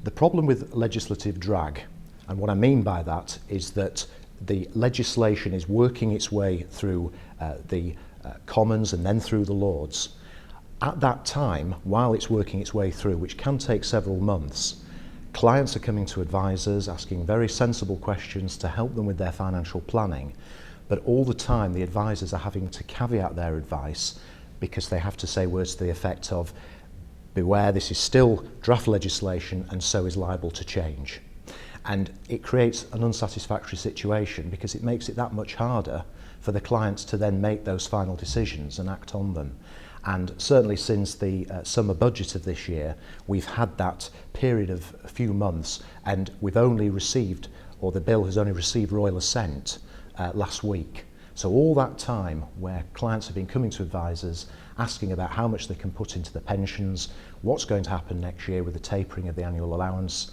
The problem with legislative drag, and what I mean by that is that the legislation is working its way through the Commons and then through the Lords. At that time, while it's working its way through, which can take several months, clients are coming to advisors asking very sensible questions to help them with their financial planning, but all the time the advisors are having to caveat their advice because they have to say words to the effect of, beware, this is still draft legislation and so is liable to change. And it creates an unsatisfactory situation because it makes it that much harder for the clients to then make those final decisions and act on them. And certainly since the summer budget of this year, we've had that period of a few months, and we've only received, or the bill has only received royal assent last week. So all that time where clients have been coming to advisors asking about how much they can put into the pensions, what's going to happen next year with the tapering of the annual allowance,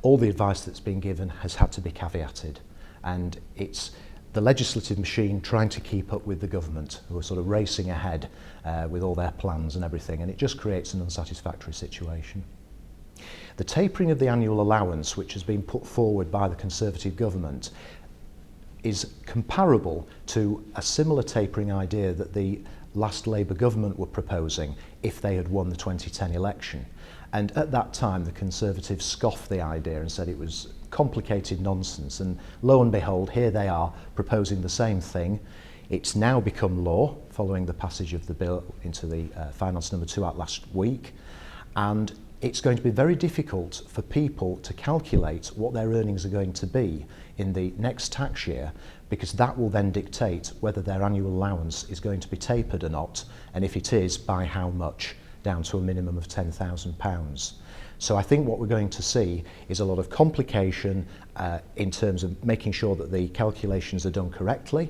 all the advice that's been given has had to be caveated. And it's the legislative machine trying to keep up with the government, who are sort of racing ahead with all their plans and everything, and it just creates an unsatisfactory situation. The tapering of the annual allowance, which has been put forward by the Conservative government, is comparable to a similar tapering idea that the last Labour government were proposing if they had won the 2010 election. And at that time, the Conservatives scoffed the idea and said it was complicated nonsense. And lo and behold, here they are proposing the same thing. It's now become law following the passage of the bill into the Finance Number 2 Act last week. And it's going to be very difficult for people to calculate what their earnings are going to be in the next tax year, because that will then dictate whether their annual allowance is going to be tapered or not, and if it is, by how much, down to a minimum of £10,000. So I think what we're going to see is a lot of complication in terms of making sure that the calculations are done correctly,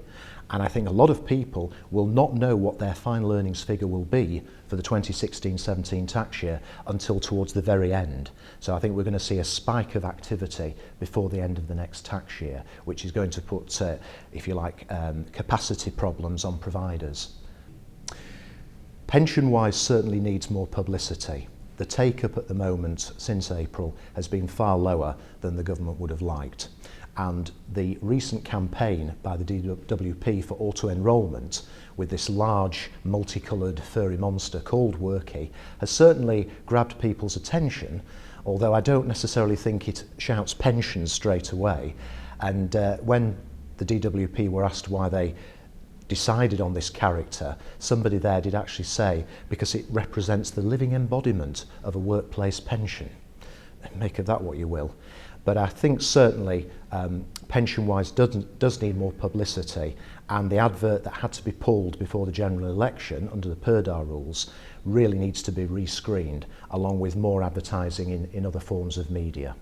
and I think a lot of people will not know what their final earnings figure will be for the 2016-17 tax year until towards the very end. So I think we're going to see a spike of activity before the end of the next tax year, which is going to put, if you like, capacity problems on providers. Pension-wise certainly needs more publicity. The take-up at the moment since April has been far lower than the government would have liked. And the recent campaign by the DWP for auto-enrolment with this large multicoloured furry monster called Workie has certainly grabbed people's attention, although I don't necessarily think it shouts pensions straight away. And when the DWP were asked why they decided on this character, somebody there did actually say, because it represents the living embodiment of a workplace pension. Make of that what you will. But I think certainly pension-wise does need more publicity, and the advert that had to be pulled before the general election under the PERDAR rules really needs to be rescreened, along with more advertising in other forms of media.